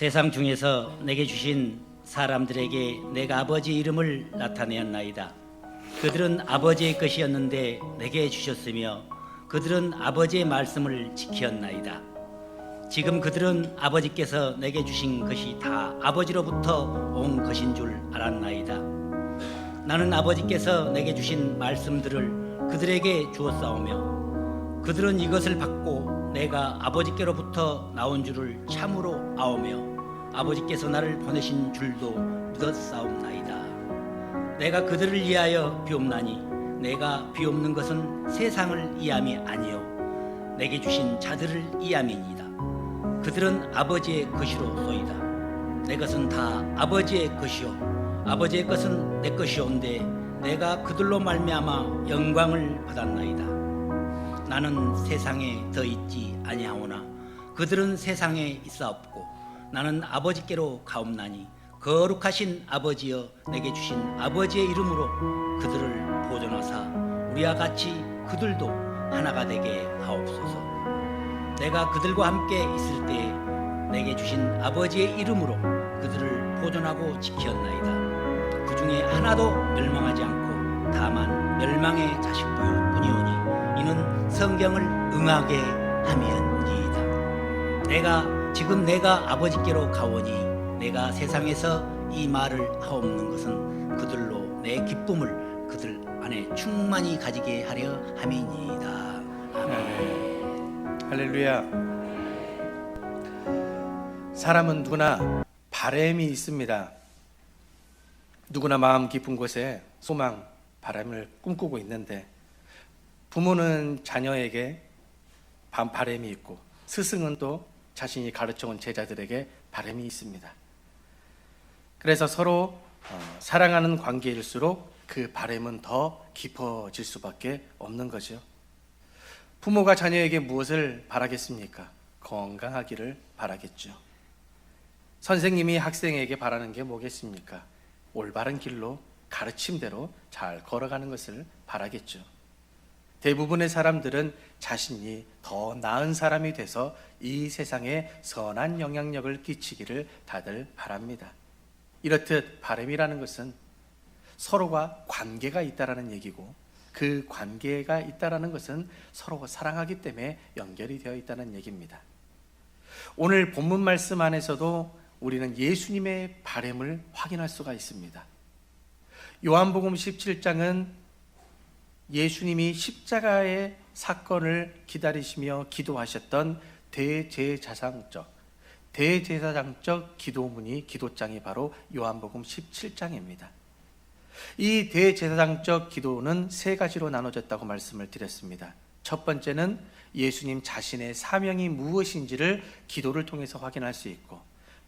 세상 중에서 내게 주신 사람들에게 내가 아버지 이름을 나타내었나이다. 그들은 아버지의 것이었는데 내게 주셨으며 그들은 아버지의 말씀을 지켰나이다. 지금 그들은 아버지께서 내게 주신 것이 다 아버지로부터 온 것인 줄 알았나이다. 나는 아버지께서 내게 주신 말씀들을 그들에게 주었사오며 그들은 이것을 받고 내가 아버지께로부터 나온 줄을 참으로 아오며 아버지께서 나를 보내신 줄도 믿었사옵나이다. 내가 그들을 위하여 비옵나니 내가 비옵는 것은 세상을 이함이 아니요 내게 주신 자들을 이함이니이다. 그들은 아버지의 것이로소이다. 내 것은 다 아버지의 것이요 아버지의 것은 내 것이온데 내가 그들로 말미암아 영광을 받았나이다. 나는 세상에 더 있지 아니하오나 그들은 세상에 있사옵고 나는 아버지께로 가옵나니 거룩하신 아버지여 내게 주신 아버지의 이름으로 그들을 보존하사 우리와 같이 그들도 하나가 되게 하옵소서. 내가 그들과 함께 있을 때에 내게 주신 아버지의 이름으로 그들을 보존하고 지켰나이다. 그 중에 하나도 멸망하지 않고 다만 멸망의 자식뿐이오니 이는 성경을 응하게 함이었니이다. 내가 아버지께로 가오니 내가 세상에서 이 말을 하옵는 것은 그들로 내 기쁨을 그들 안에 충만히 가지게 하려 함이니이다. 아멘. 할렐루야. 사람은 누구나 바람이 있습니다. 누구나 마음 깊은 곳에 소망, 바람을 꿈꾸고 있는데 부모는 자녀에게 바람이 있고 스승은 또 자신이 가르쳐온 제자들에게 바람이 있습니다. 그래서 서로 사랑하는 관계일수록 그 바람은 더 깊어질 수밖에 없는 거죠. 부모가 자녀에게 무엇을 바라겠습니까? 건강하기를 바라겠죠. 선생님이 학생에게 바라는 게 뭐겠습니까? 올바른 길로 가르침대로 잘 걸어가는 것을 바라겠죠. 대부분의 사람들은 자신이 더 나은 사람이 돼서 이 세상에 선한 영향력을 끼치기를 다들 바랍니다. 이렇듯 바람이라는 것은 서로가 관계가 있다라는 얘기고 그 관계가 있다라는 것은 서로 사랑하기 때문에 연결이 되어 있다는 얘기입니다. 오늘 본문 말씀 안에서도 우리는 예수님의 바람을 확인할 수가 있습니다. 요한복음 17장은 예수님이 십자가의 사건을 기다리시며 기도하셨던 대제사장적 기도문이 기도장이 바로 요한복음 17장입니다. 이 대제사장적 기도는 세 가지로 나눠졌다고 말씀을 드렸습니다. 첫 번째는 예수님 자신의 사명이 무엇인지를 기도를 통해서 확인할 수 있고,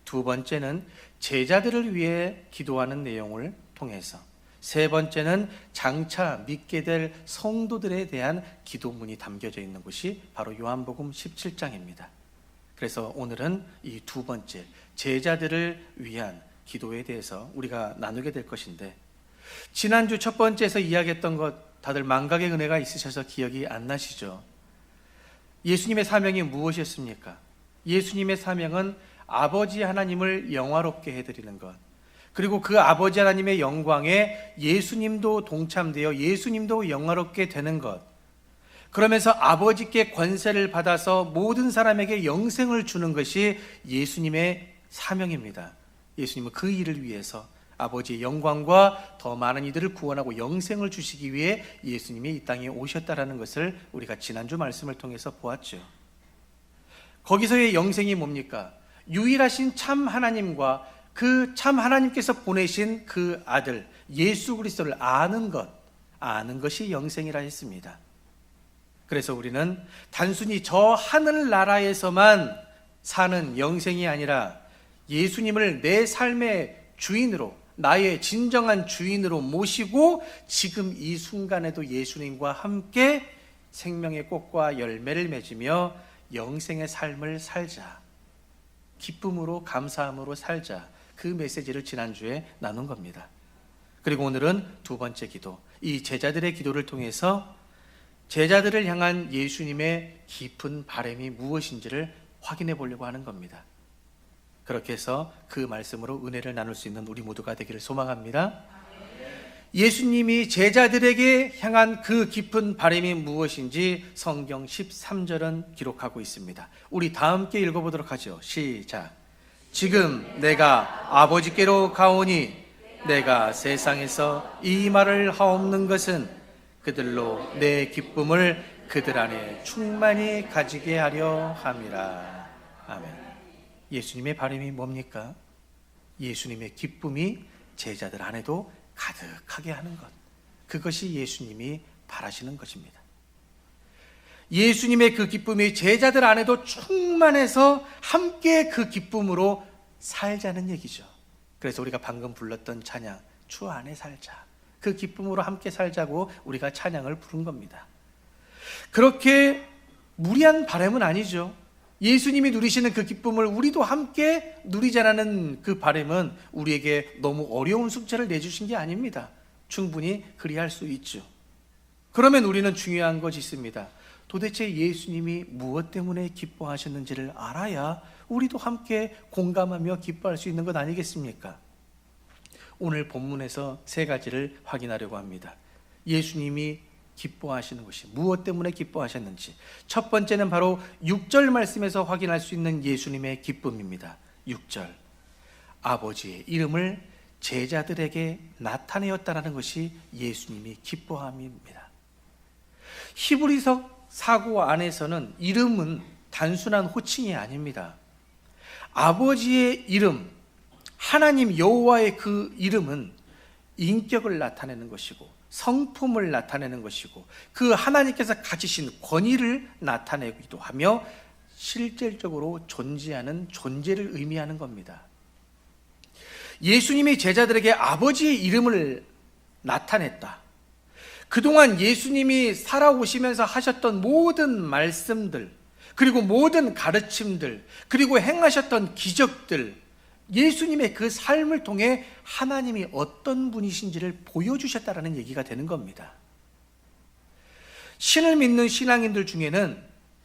두 번째는 제자들을 위해 기도하는 내용을 통해서, 세 번째는 장차 믿게 될 성도들에 대한 기도문이 담겨져 있는 곳이 바로 요한복음 17장입니다. 그래서 오늘은 이 두 번째 제자들을 위한 기도에 대해서 우리가 나누게 될 것인데, 지난주 첫 번째에서 이야기했던 것 다들 망각의 은혜가 있으셔서 기억이 안 나시죠? 예수님의 사명이 무엇이었습니까? 예수님의 사명은 아버지 하나님을 영화롭게 해드리는 것, 그리고 그 아버지 하나님의 영광에 예수님도 동참되어 예수님도 영화롭게 되는 것, 그러면서 아버지께 권세를 받아서 모든 사람에게 영생을 주는 것이 예수님의 사명입니다. 예수님은 그 일을 위해서 아버지의 영광과 더 많은 이들을 구원하고 영생을 주시기 위해 예수님이 이 땅에 오셨다라는 것을 우리가 지난주 말씀을 통해서 보았죠. 거기서의 영생이 뭡니까? 유일하신 참 하나님과 그 참 하나님께서 보내신 그 아들 예수 그리스도를 아는 것이 영생이라 했습니다. 그래서 우리는 단순히 저 하늘나라에서만 사는 영생이 아니라 예수님을 내 삶의 주인으로, 나의 진정한 주인으로 모시고 지금 이 순간에도 예수님과 함께 생명의 꽃과 열매를 맺으며 영생의 삶을 살자, 기쁨으로 감사함으로 살자, 그 메시지를 지난주에 나눈 겁니다. 그리고 오늘은 두 번째 기도, 이 제자들의 기도를 통해서 제자들을 향한 예수님의 깊은 바람이 무엇인지를 확인해 보려고 하는 겁니다. 그렇게 해서 그 말씀으로 은혜를 나눌 수 있는 우리 모두가 되기를 소망합니다. 예수님이 제자들에게 향한 그 깊은 바람이 무엇인지 성경 13절은 기록하고 있습니다. 우리 다 함께 읽어보도록 하죠. 시작. 지금 내가 아버지께로 가오니 내가 세상에서 이 말을 하옵는 것은 그들로 내 기쁨을 그들 안에 충만히 가지게 하려 함이라. 아멘. 예수님의 바람이 뭡니까? 예수님의 기쁨이 제자들 안에도 가득하게 하는 것. 그것이 예수님이 바라시는 것입니다. 예수님의 그 기쁨이 제자들 안에도 충만해서 함께 그 기쁨으로 살자는 얘기죠. 그래서 우리가 방금 불렀던 찬양, 주 안에 살자. 그 기쁨으로 함께 살자고 우리가 찬양을 부른 겁니다. 그렇게 무리한 바람은 아니죠. 예수님이 누리시는 그 기쁨을 우리도 함께 누리자라는 그 바람은 우리에게 너무 어려운 숙제를 내주신 게 아닙니다. 충분히 그리할 수 있죠. 그러면 우리는 중요한 것이 있습니다. 도대체 예수님이 무엇 때문에 기뻐하셨는지를 알아야 우리도 함께 공감하며 기뻐할 수 있는 것 아니겠습니까? 오늘 본문에서 세 가지를 확인하려고 합니다. 예수님이 기뻐하시는 것이 무엇 때문에 기뻐하셨는지. 첫 번째는 바로 6절 말씀에서 확인할 수 있는 예수님의 기쁨입니다. 6절. 아버지의 이름을 제자들에게 나타내었다는 것이 예수님이 기뻐함입니다. 히브리서 사고 안에서는 이름은 단순한 호칭이 아닙니다. 아버지의 이름, 하나님 여호와의 그 이름은 인격을 나타내는 것이고 성품을 나타내는 것이고 그 하나님께서 가지신 권위를 나타내기도 하며 실질적으로 존재하는 존재를 의미하는 겁니다. 예수님이 제자들에게 아버지의 이름을 나타냈다. 그동안 예수님이 살아오시면서 하셨던 모든 말씀들, 그리고 모든 가르침들, 그리고 행하셨던 기적들, 예수님의 그 삶을 통해 하나님이 어떤 분이신지를 보여주셨다라는 얘기가 되는 겁니다. 신을 믿는 신앙인들 중에는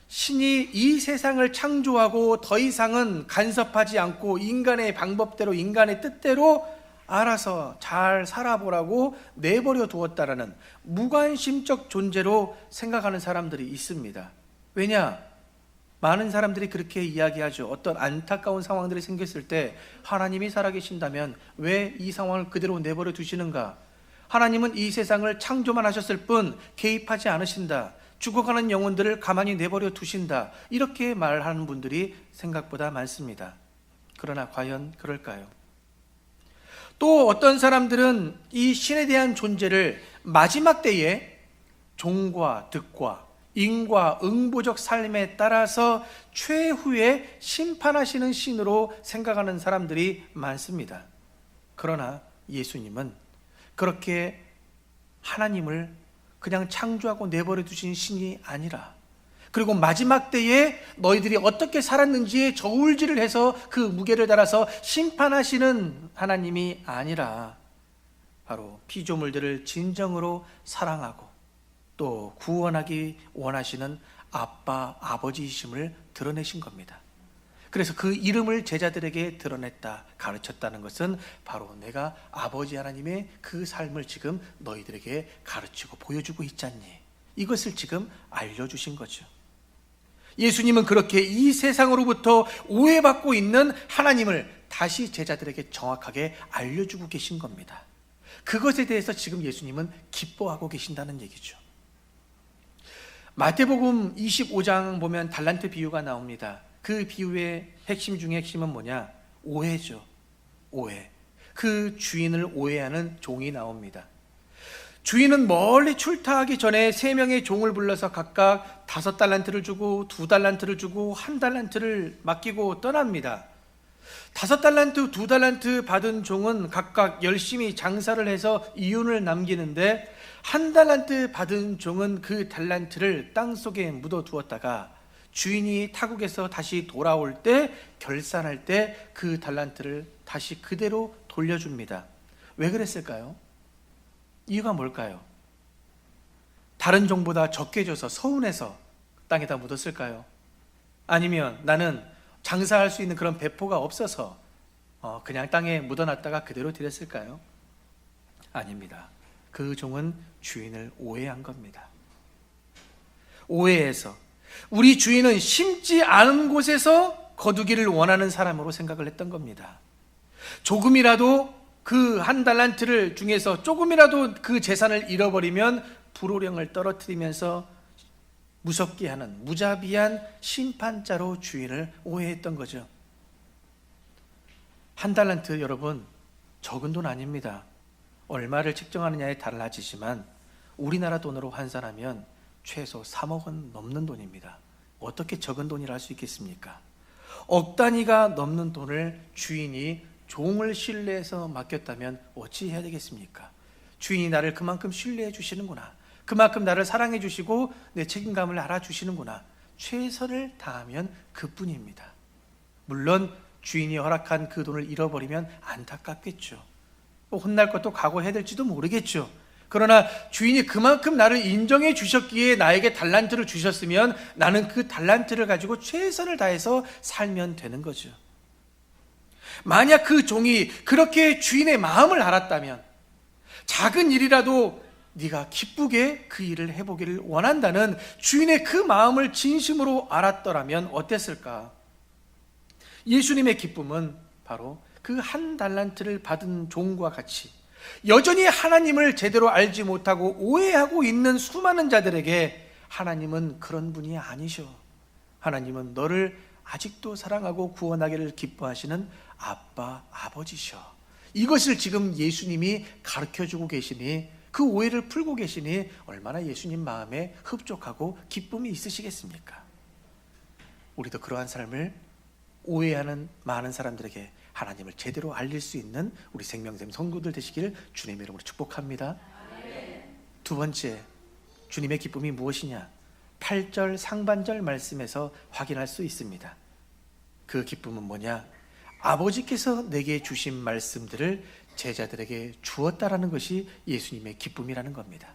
신이 이 세상을 창조하고 더 이상은 간섭하지 않고 인간의 방법대로, 인간의 뜻대로 알아서 잘 살아보라고 내버려 두었다라는 무관심적 존재로 생각하는 사람들이 있습니다. 왜냐? 많은 사람들이 그렇게 이야기하죠. 어떤 안타까운 상황들이 생겼을 때 하나님이 살아계신다면 왜 이 상황을 그대로 내버려 두시는가? 하나님은 이 세상을 창조만 하셨을 뿐 개입하지 않으신다. 죽어가는 영혼들을 가만히 내버려 두신다. 이렇게 말하는 분들이 생각보다 많습니다. 그러나 과연 그럴까요? 또 어떤 사람들은 이 신에 대한 존재를 마지막 때에 종과 득과 인과 응보적 삶에 따라서 최후에 심판하시는 신으로 생각하는 사람들이 많습니다. 그러나 예수님은 그렇게 하나님을 그냥 창조하고 내버려 두신 신이 아니라, 그리고 마지막 때에 너희들이 어떻게 살았는지에 저울질을 해서 그 무게를 달아서 심판하시는 하나님이 아니라 바로 피조물들을 진정으로 사랑하고 또 구원하기 원하시는 아버지이심을 드러내신 겁니다. 그래서 그 이름을 제자들에게 드러냈다, 가르쳤다는 것은 바로 내가 아버지 하나님의 그 삶을 지금 너희들에게 가르치고 보여주고 있잖니, 이것을 지금 알려주신 거죠. 예수님은 그렇게 이 세상으로부터 오해받고 있는 하나님을 다시 제자들에게 정확하게 알려주고 계신 겁니다. 그것에 대해서 지금 예수님은 기뻐하고 계신다는 얘기죠. 마태복음 25장 보면 달란트 비유가 나옵니다. 그 비유의 핵심 중에 핵심은 뭐냐? 오해죠. 오해. 그 주인을 오해하는 종이 나옵니다. 주인은 멀리 출타하기 전에 3명의 종을 불러서 각각 5달란트를 주고 2달란트를 주고 1달란트를 맡기고 떠납니다. 5달란트, 2달란트 받은 종은 각각 열심히 장사를 해서 이윤을 남기는데 1달란트 받은 종은 그 달란트를 땅속에 묻어두었다가 주인이 타국에서 다시 돌아올 때, 결산할 때 그 달란트를 다시 그대로 돌려줍니다. 왜 그랬을까요? 이유가 뭘까요? 다른 종보다 적게 줘서 서운해서 땅에다 묻었을까요? 아니면 나는 장사할 수 있는 그런 배포가 없어서 그냥 땅에 묻어놨다가 그대로 드렸을까요? 아닙니다. 그 종은 주인을 오해한 겁니다. 오해해서 우리 주인은 심지 않은 곳에서 거두기를 원하는 사람으로 생각을 했던 겁니다. 조금이라도 그 한 달란트를 중에서 조금이라도 그 재산을 잃어버리면 불호령을 떨어뜨리면서 무섭게 하는 무자비한 심판자로 주인을 오해했던 거죠. 한 달란트 여러분 적은 돈 아닙니다. 얼마를 측정하느냐에 달라지지만 우리나라 돈으로 환산하면 최소 3억 원 넘는 돈입니다. 어떻게 적은 돈이라 할 수 있겠습니까? 억 단위가 넘는 돈을 주인이 종을 신뢰해서 맡겼다면 어찌 해야 되겠습니까? 주인이 나를 그만큼 신뢰해 주시는구나, 그만큼 나를 사랑해 주시고 내 책임감을 알아주시는구나, 최선을 다하면 그뿐입니다. 물론 주인이 허락한 그 돈을 잃어버리면 안타깝겠죠. 혼날 것도 각오해야 될지도 모르겠죠. 그러나 주인이 그만큼 나를 인정해 주셨기에 나에게 달란트를 주셨으면 나는 그 달란트를 가지고 최선을 다해서 살면 되는 거죠. 만약 그 종이 그렇게 주인의 마음을 알았다면, 작은 일이라도 네가 기쁘게 그 일을 해보기를 원한다는 주인의 그 마음을 진심으로 알았더라면 어땠을까? 예수님의 기쁨은 바로 그 한 달란트를 받은 종과 같이 여전히 하나님을 제대로 알지 못하고 오해하고 있는 수많은 자들에게 하나님은 그런 분이 아니셔, 하나님은 너를 아직도 사랑하고 구원하기를 기뻐하시는 아빠, 아버지셔, 이것을 지금 예수님이 가르쳐주고 계시니, 그 오해를 풀고 계시니 얼마나 예수님 마음에 흡족하고 기쁨이 있으시겠습니까? 우리도 그러한 삶을 오해하는 많은 사람들에게 하나님을 제대로 알릴 수 있는 우리 생명샘 성도들 되시기를 주님의 이름으로 축복합니다. 두 번째, 주님의 기쁨이 무엇이냐? 8절 상반절 말씀에서 확인할 수 있습니다. 그 기쁨은 뭐냐? 아버지께서 내게 주신 말씀들을 제자들에게 주었다라는 것이 예수님의 기쁨이라는 겁니다.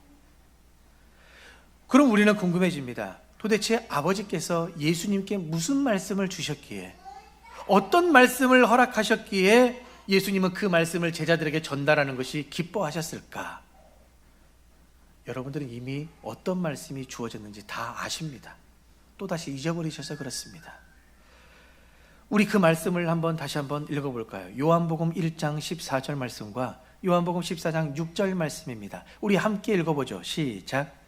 그럼 우리는 궁금해집니다. 도대체 아버지께서 예수님께 무슨 말씀을 주셨기에, 어떤 말씀을 허락하셨기에 예수님은 그 말씀을 제자들에게 전달하는 것이 기뻐하셨을까? 여러분들은 이미 어떤 말씀이 주어졌는지 다 아십니다. 또다시 잊어버리셔서 그렇습니다. 우리 그 말씀을 다시 한번 읽어볼까요? 요한복음 1장 14절 말씀과 요한복음 14장 6절 말씀입니다. 우리 함께 읽어보죠. 시작.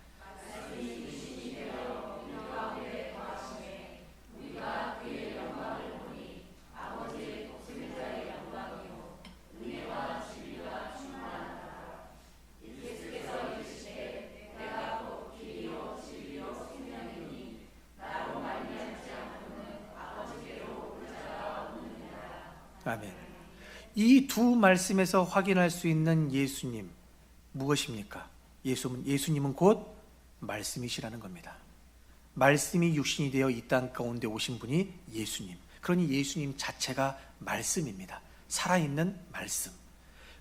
아멘. 이 두 말씀에서 확인할 수 있는 예수님 무엇입니까? 예수님은 곧 말씀이시라는 겁니다. 말씀이 육신이 되어 이 땅 가운데 오신 분이 예수님. 그러니 예수님 자체가 말씀입니다. 살아있는 말씀.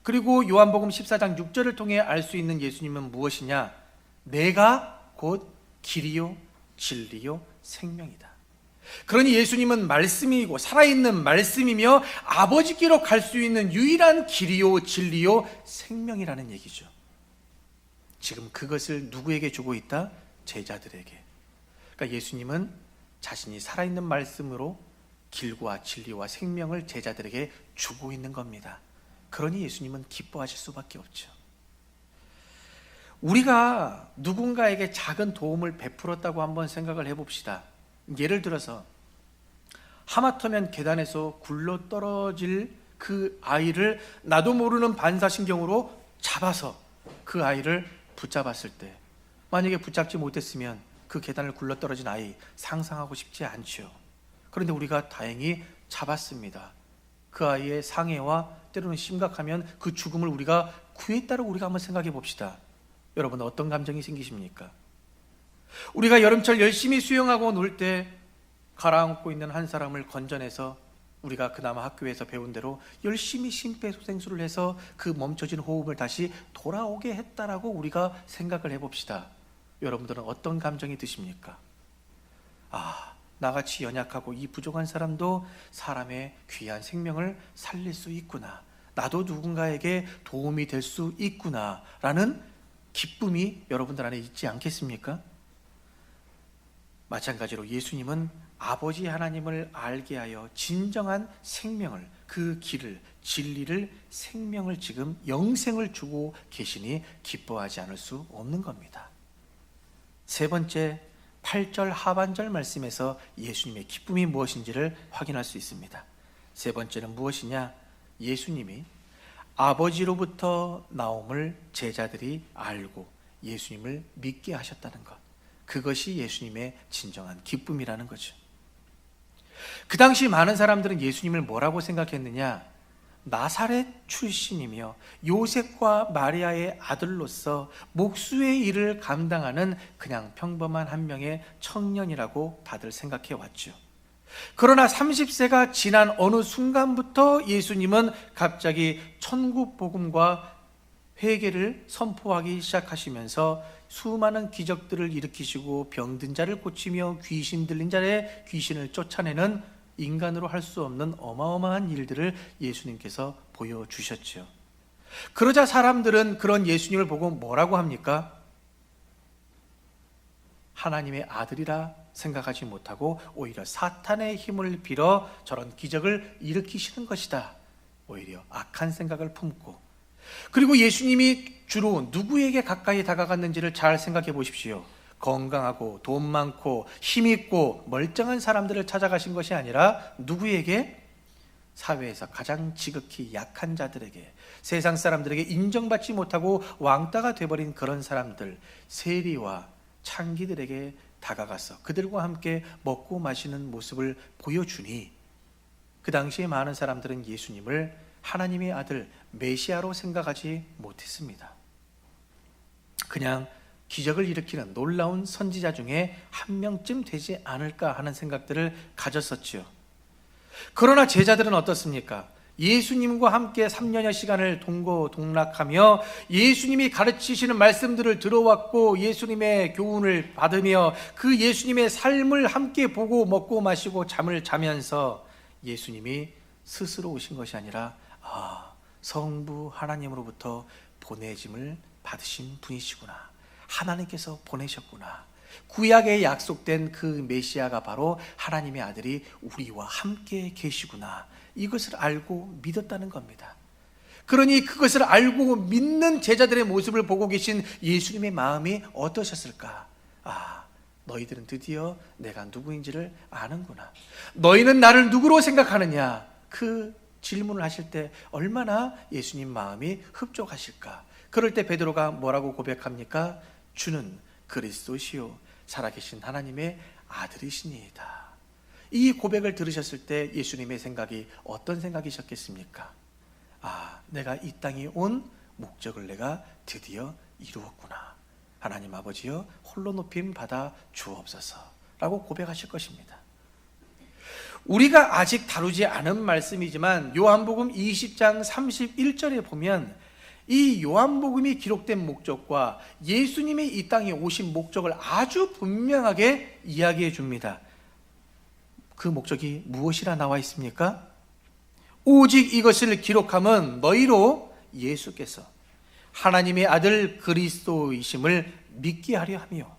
그리고 요한복음 14장 6절을 통해 알 수 있는 예수님은 무엇이냐? 내가 곧 길이요 진리요 생명이다. 그러니 예수님은 말씀이고 살아있는 말씀이며 아버지께로 갈 수 있는 유일한 길이요 진리요 생명이라는 얘기죠. 지금 그것을 누구에게 주고 있다? 제자들에게. 그러니까 예수님은 자신이 살아있는 말씀으로 길과 진리와 생명을 제자들에게 주고 있는 겁니다. 그러니 예수님은 기뻐하실 수밖에 없죠. 우리가 누군가에게 작은 도움을 베풀었다고 한번 생각을 해봅시다. 예를 들어서 하마터면 계단에서 굴러 떨어질 그 아이를 나도 모르는 반사신경으로 잡아서 그 아이를 붙잡았을 때, 만약에 붙잡지 못했으면 그 계단을 굴러 떨어진 아이 상상하고 싶지 않죠. 그런데 우리가 다행히 잡았습니다. 그 아이의 상해와 때로는 심각하면 그 죽음을 우리가 구했다고 우리가 한번 생각해 봅시다. 여러분 어떤 감정이 생기십니까? 우리가 여름철 열심히 수영하고 놀 때 가라앉고 있는 한 사람을 건져내서 우리가 그나마 학교에서 배운 대로 열심히 심폐소생술을 해서 그 멈춰진 호흡을 다시 돌아오게 했다라고 우리가 생각을 해봅시다. 여러분들은 어떤 감정이 드십니까? 나같이 연약하고 이 부족한 사람도 사람의 귀한 생명을 살릴 수 있구나, 나도 누군가에게 도움이 될 수 있구나 라는 기쁨이 여러분들 안에 있지 않겠습니까? 마찬가지로 예수님은 아버지 하나님을 알게 하여 진정한 생명을, 그 길을, 진리를, 생명을, 지금 영생을 주고 계시니 기뻐하지 않을 수 없는 겁니다. 세 번째, 8절 하반절 말씀에서 예수님의 기쁨이 무엇인지를 확인할 수 있습니다. 세 번째는 무엇이냐? 예수님이 아버지로부터 나옴을 제자들이 알고 예수님을 믿게 하셨다는 것, 그것이 예수님의 진정한 기쁨이라는 거죠. 그 당시 많은 사람들은 예수님을 뭐라고 생각했느냐? 나사렛 출신이며 요셉과 마리아의 아들로서 목수의 일을 감당하는 그냥 평범한 한 명의 청년이라고 다들 생각해 왔죠. 그러나 30세가 지난 어느 순간부터 예수님은 갑자기 천국 복음과 회개를 선포하기 시작하시면서 수많은 기적들을 일으키시고 병든 자를 고치며 귀신 들린 자의 귀신을 쫓아내는 인간으로 할 수 없는 어마어마한 일들을 예수님께서 보여주셨죠. 그러자 사람들은 그런 예수님을 보고 뭐라고 합니까? 하나님의 아들이라 생각하지 못하고 오히려 사탄의 힘을 빌어 저런 기적을 일으키시는 것이다, 오히려 악한 생각을 품고, 그리고 예수님이 주로 누구에게 가까이 다가갔는지를 잘 생각해 보십시오. 건강하고 돈 많고 힘 있고 멀쩡한 사람들을 찾아가신 것이 아니라 누구에게? 사회에서 가장 지극히 약한 자들에게, 세상 사람들에게 인정받지 못하고 왕따가 돼버린 그런 사람들, 세리와 창기들에게 다가가서 그들과 함께 먹고 마시는 모습을 보여주니, 그 당시에 많은 사람들은 예수님을 하나님의 아들 메시아로 생각하지 못했습니다. 그냥 기적을 일으키는 놀라운 선지자 중에 한 명쯤 되지 않을까 하는 생각들을 가졌었지요. 그러나 제자들은 어떻습니까? 예수님과 함께 3년여 시간을 동고동락하며 예수님이 가르치시는 말씀들을 들어왔고 예수님의 교훈을 받으며 그 예수님의 삶을 함께 보고 먹고 마시고 잠을 자면서 예수님이 스스로 오신 것이 아니라 성부 하나님으로부터 보내짐을 받으신 분이시구나, 하나님께서 보내셨구나, 구약에 약속된 그 메시아가 바로 하나님의 아들이 우리와 함께 계시구나, 이것을 알고 믿었다는 겁니다. 그러니 그것을 알고 믿는 제자들의 모습을 보고 계신 예수님의 마음이 어떠셨을까? 너희들은 드디어 내가 누구인지를 아는구나, 너희는 나를 누구로 생각하느냐, 그 질문을 하실 때 얼마나 예수님 마음이 흡족하실까. 그럴 때 베드로가 뭐라고 고백합니까? 주는 그리스도시요 살아계신 하나님의 아들이시니이다. 이 고백을 들으셨을 때 예수님의 생각이 어떤 생각이셨겠습니까? 내가 이 땅에 온 목적을 내가 드디어 이루었구나, 하나님 아버지여 홀로 높임 받아 주옵소서 라고 고백하실 것입니다. 우리가 아직 다루지 않은 말씀이지만 요한복음 20장 31절에 보면 이 요한복음이 기록된 목적과 예수님이 이 땅에 오신 목적을 아주 분명하게 이야기해 줍니다. 그 목적이 무엇이라 나와 있습니까? 오직 이것을 기록함은 너희로 예수께서 하나님의 아들 그리스도이심을 믿게 하려 하며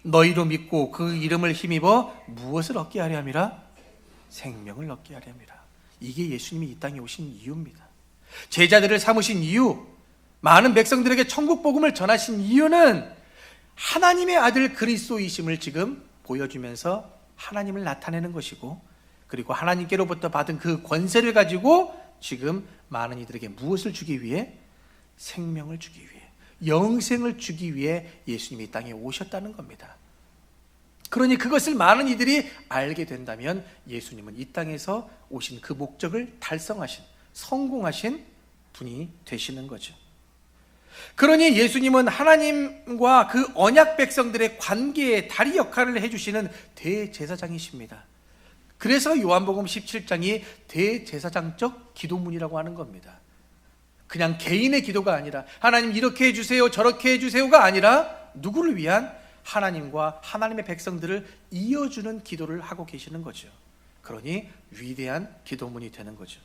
너희로 믿고 그 이름을 힘입어 무엇을 얻게 하려 함이라? 생명을 얻게 하려 함이라. 이게 예수님이 이 땅에 오신 이유입니다. 제자들을 삼으신 이유, 많은 백성들에게 천국 복음을 전하신 이유는 하나님의 아들 그리스도이심을 지금 보여주면서 하나님을 나타내는 것이고, 그리고 하나님께로부터 받은 그 권세를 가지고 지금 많은 이들에게 무엇을 주기 위해? 생명을 주기 위해, 영생을 주기 위해 예수님이 이 땅에 오셨다는 겁니다. 그러니 그것을 많은 이들이 알게 된다면 예수님은 이 땅에서 오신 그 목적을 달성하신, 성공하신 분이 되시는 거죠. 그러니 예수님은 하나님과 그 언약 백성들의 관계의 다리 역할을 해주시는 대제사장이십니다. 그래서 요한복음 17장이 대제사장적 기도문이라고 하는 겁니다. 그냥 개인의 기도가 아니라 하나님 이렇게 해주세요 저렇게 해주세요가 아니라 누구를 위한? 하나님과 하나님의 백성들을 이어주는 기도를 하고 계시는 거죠. 그러니 위대한 기도문이 되는 거죠.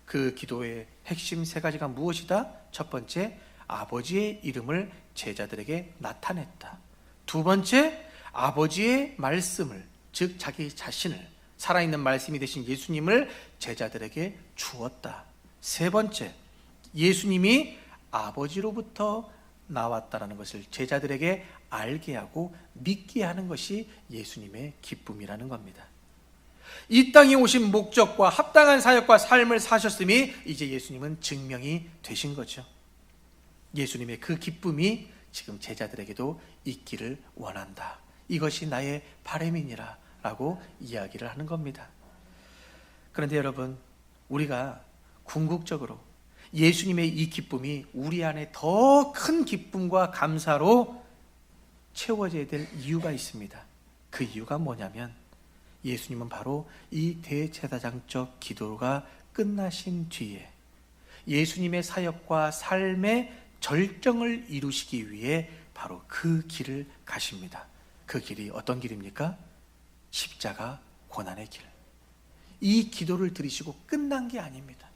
그 기도의 핵심 세 가지가 무엇이다? 첫 번째, 아버지의 이름을 제자들에게 나타냈다. 두 번째, 아버지의 말씀을, 즉 자기 자신을, 살아있는 말씀이 되신 예수님을 제자들에게 주었다. 세 번째, 예수님이 아버지로부터 나왔다라는 것을 제자들에게 알게 하고 믿게 하는 것이 예수님의 기쁨이라는 겁니다. 이 땅에 오신 목적과 합당한 사역과 삶을 사셨음이 이제 예수님은 증명이 되신 거죠. 예수님의 그 기쁨이 지금 제자들에게도 있기를 원한다. 이것이 나의 바람이니라 라고 이야기를 하는 겁니다. 그런데 여러분, 우리가 궁극적으로 예수님의 이 기쁨이 우리 안에 더 큰 기쁨과 감사로 채워져야 될 이유가 있습니다. 그 이유가 뭐냐면 예수님은 바로 이 대제사장적 기도가 끝나신 뒤에 예수님의 사역과 삶의 절정을 이루시기 위해 바로 그 길을 가십니다. 그 길이 어떤 길입니까? 십자가 고난의 길. 이 기도를 들으시고 끝난 게 아닙니다.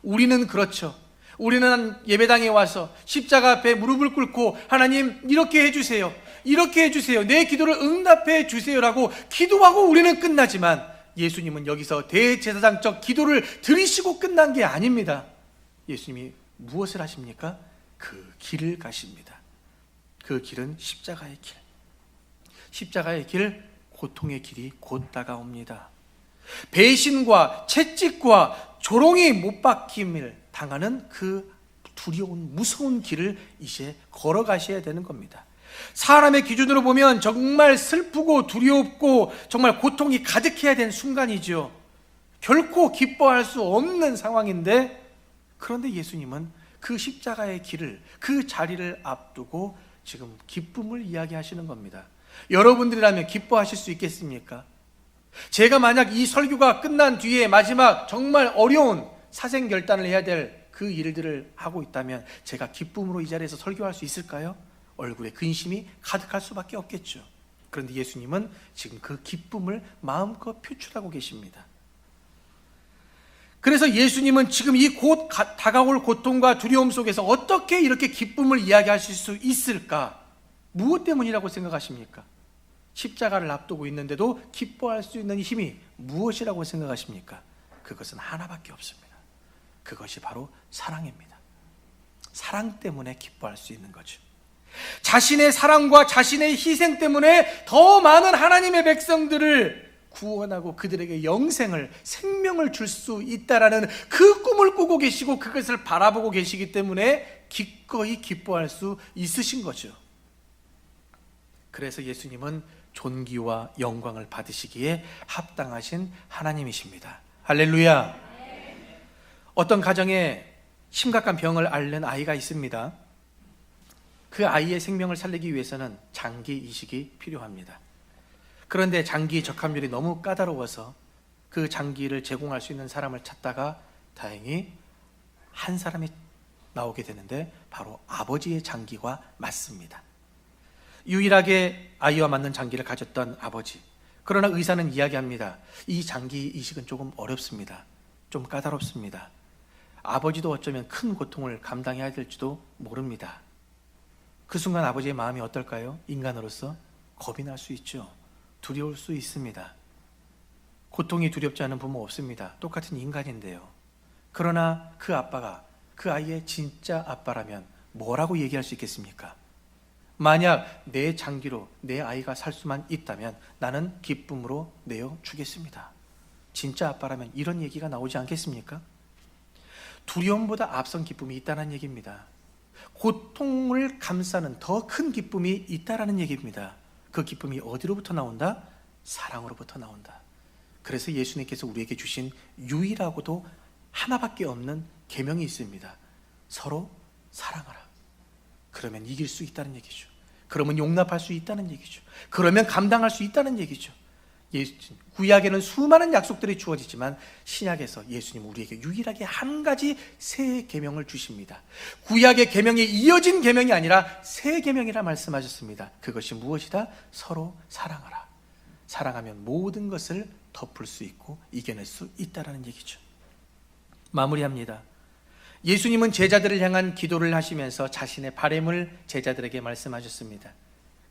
우리는 그렇죠. 우리는 예배당에 와서 십자가 앞에 무릎을 꿇고 하나님 이렇게 해주세요, 이렇게 해주세요, 내 기도를 응답해 주세요라고 기도하고 우리는 끝나지만 예수님은 여기서 대제사장적 기도를 들으시고 끝난 게 아닙니다. 예수님이 무엇을 하십니까? 그 길을 가십니다. 그 길은 십자가의 길. 십자가의 길, 고통의 길이 곧 다가옵니다. 배신과 채찍과 조롱이 못 박힘을 당하는 그 두려운 무서운 길을 이제 걸어가셔야 되는 겁니다. 사람의 기준으로 보면 정말 슬프고 두렵고 정말 고통이 가득해야 되는 순간이죠. 결코 기뻐할 수 없는 상황인데, 그런데 예수님은 그 십자가의 길을, 그 자리를 앞두고 지금 기쁨을 이야기하시는 겁니다. 여러분들이라면 기뻐하실 수 있겠습니까? 제가 만약 이 설교가 끝난 뒤에 마지막 정말 어려운 사생결단을 해야 될 그 일들을 하고 있다면 제가 기쁨으로 이 자리에서 설교할 수 있을까요? 얼굴에 근심이 가득할 수밖에 없겠죠. 그런데 예수님은 지금 그 기쁨을 마음껏 표출하고 계십니다. 그래서 예수님은 지금 이 곧 다가올 고통과 두려움 속에서 어떻게 이렇게 기쁨을 이야기하실 수 있을까? 무엇 때문이라고 생각하십니까? 십자가를 앞두고 있는데도 기뻐할 수 있는 힘이 무엇이라고 생각하십니까? 그것은 하나밖에 없습니다. 그것이 바로 사랑입니다. 사랑 때문에 기뻐할 수 있는 거죠. 자신의 사랑과 자신의 희생 때문에 더 많은 하나님의 백성들을 구원하고 그들에게 영생을, 생명을 줄 수 있다라는 그 꿈을 꾸고 계시고 그것을 바라보고 계시기 때문에 기꺼이 기뻐할 수 있으신 거죠. 그래서 예수님은 존귀와 영광을 받으시기에 합당하신 하나님이십니다. 할렐루야. 어떤 가정에 심각한 병을 앓는 아이가 있습니다. 그 아이의 생명을 살리기 위해서는 장기 이식이 필요합니다. 그런데 장기 적합률이 너무 까다로워서 그 장기를 제공할 수 있는 사람을 찾다가 다행히 한 사람이 나오게 되는데 바로 아버지의 장기가 맞습니다. 유일하게 아이와 맞는 장기를 가졌던 아버지. 그러나 의사는 이야기합니다. 이 장기 이식은 조금 어렵습니다. 좀 까다롭습니다. 아버지도 어쩌면 큰 고통을 감당해야 될지도 모릅니다. 그 순간 아버지의 마음이 어떨까요? 인간으로서 겁이 날 수 있죠. 두려울 수 있습니다. 고통이 두렵지 않은 부모 없습니다. 똑같은 인간인데요. 그러나 그 아빠가 그 아이의 진짜 아빠라면 뭐라고 얘기할 수 있겠습니까? 만약 내 장기로 내 아이가 살 수만 있다면 나는 기쁨으로 내어 주겠습니다. 진짜 아빠라면 이런 얘기가 나오지 않겠습니까? 두려움보다 앞선 기쁨이 있다는 얘기입니다. 고통을 감싸는 더 큰 기쁨이 있다라는 얘기입니다. 그 기쁨이 어디로부터 나온다? 사랑으로부터 나온다. 그래서 예수님께서 우리에게 주신 유일하고도 하나밖에 없는 계명이 있습니다. 서로 사랑하라. 그러면 이길 수 있다는 얘기죠. 그러면 용납할 수 있다는 얘기죠. 그러면 감당할 수 있다는 얘기죠. 구약에는 수많은 약속들이 주어지지만 신약에서 예수님 우리에게 유일하게 한 가지 새 계명을 주십니다. 구약의 계명에 이어진 계명이 아니라 새 계명이라 말씀하셨습니다. 그것이 무엇이다? 서로 사랑하라. 사랑하면 모든 것을 덮을 수 있고 이겨낼 수 있다라는 얘기죠. 마무리합니다. 예수님은 제자들을 향한 기도를 하시면서 자신의 바램을 제자들에게 말씀하셨습니다.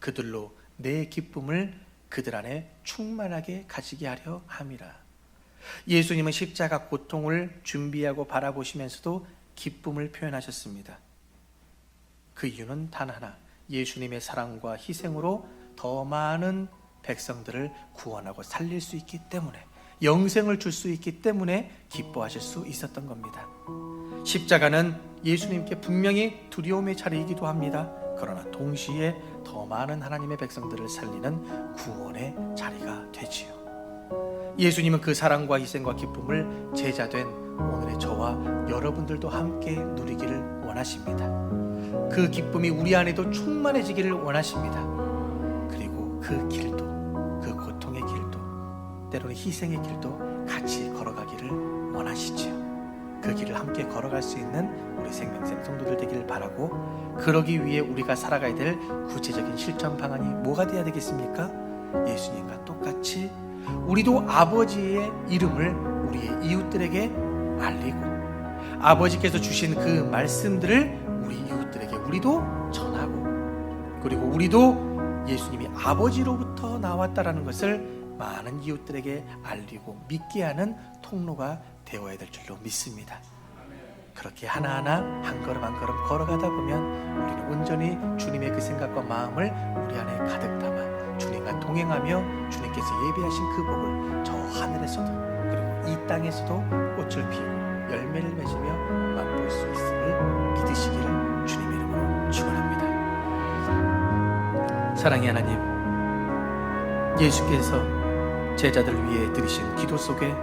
그들로 내 기쁨을 그들 안에 충만하게 가지게 하려 함이라. 예수님은 십자가 고통을 준비하고 바라보시면서도 기쁨을 표현하셨습니다. 그 이유는 단 하나, 예수님의 사랑과 희생으로 더 많은 백성들을 구원하고 살릴 수 있기 때문에, 영생을 줄 수 있기 때문에 기뻐하실 수 있었던 겁니다. 십자가는 예수님께 분명히 두려움의 자리이기도 합니다. 그러나 동시에 더 많은 하나님의 백성들을 살리는 구원의 자리가 되지요. 예수님은 그 사랑과 희생과 기쁨을 제자된 오늘의 저와 여러분들도 함께 누리기를 원하십니다. 그 기쁨이 우리 안에도 충만해지기를 원하십니다. 그리고 그 길도, 그 고통의 길도, 때로는 희생의 길도 같이 걸어가기를 원하시지요. 그 길을 함께 걸어갈 수 있는 우리 생명샘 성도들 되기를 바라고, 그러기 위해 우리가 살아가야 될 구체적인 실천 방안이 뭐가 되어야 되겠습니까? 예수님과 똑같이 우리도 아버지의 이름을 우리의 이웃들에게 알리고, 아버지께서 주신 그 말씀들을 우리 이웃들에게 우리도 전하고, 그리고 우리도 예수님이 아버지로부터 나왔다라는 것을 많은 이웃들에게 알리고 믿게 하는 통로가 되어야 될 줄로 믿습니다. 그렇게 하나하나 한 걸음 한 걸음 걸어가다 보면 우리는 온전히 주님의 그 생각과 마음을 우리 안에 가득 담아 주님과 동행하며 주님께서 예비하신 그 복을 저 하늘에서도 그리고 이 땅에서도 꽃을 피우고 열매를 맺으며 맛볼 수 있음을 믿으시기를 주님의 이름으로 축원합니다. 사랑의 하나님, 예수께서 제자들을 위해 드리신 기도 속에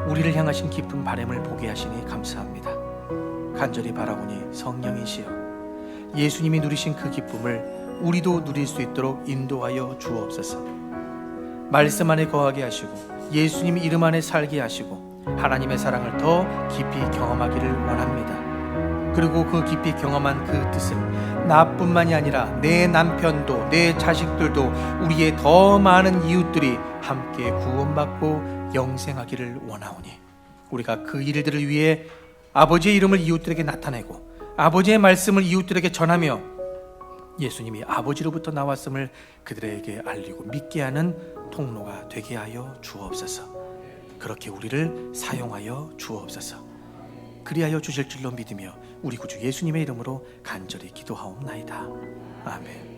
우리를 향하신 깊은 바람을 보게 하시니 감사합니다. 간절히 바라보니 성령이시여, 예수님이 누리신 그 기쁨을 우리도 누릴 수 있도록 인도하여 주옵소서. 말씀 안에 거하게 하시고 예수님 이름 안에 살게 하시고 하나님의 사랑을 더 깊이 경험하기를 원합니다. 그리고 그 깊이 경험한 그 뜻을 나뿐만이 아니라 내 남편도, 내 자식들도, 우리의 더 많은 이웃들이 함께 구원받고 영생하기를 원하오니, 우리가 그 일들을 위해 아버지의 이름을 이웃들에게 나타내고 아버지의 말씀을 이웃들에게 전하며 예수님이 아버지로부터 나왔음을 그들에게 알리고 믿게 하는 통로가 되게 하여 주옵소서. 그렇게 우리를 사용하여 주옵소서. 그리하여 주실 줄로 믿으며 우리 구주 예수님의 이름으로 간절히 기도하옵나이다. 아멘.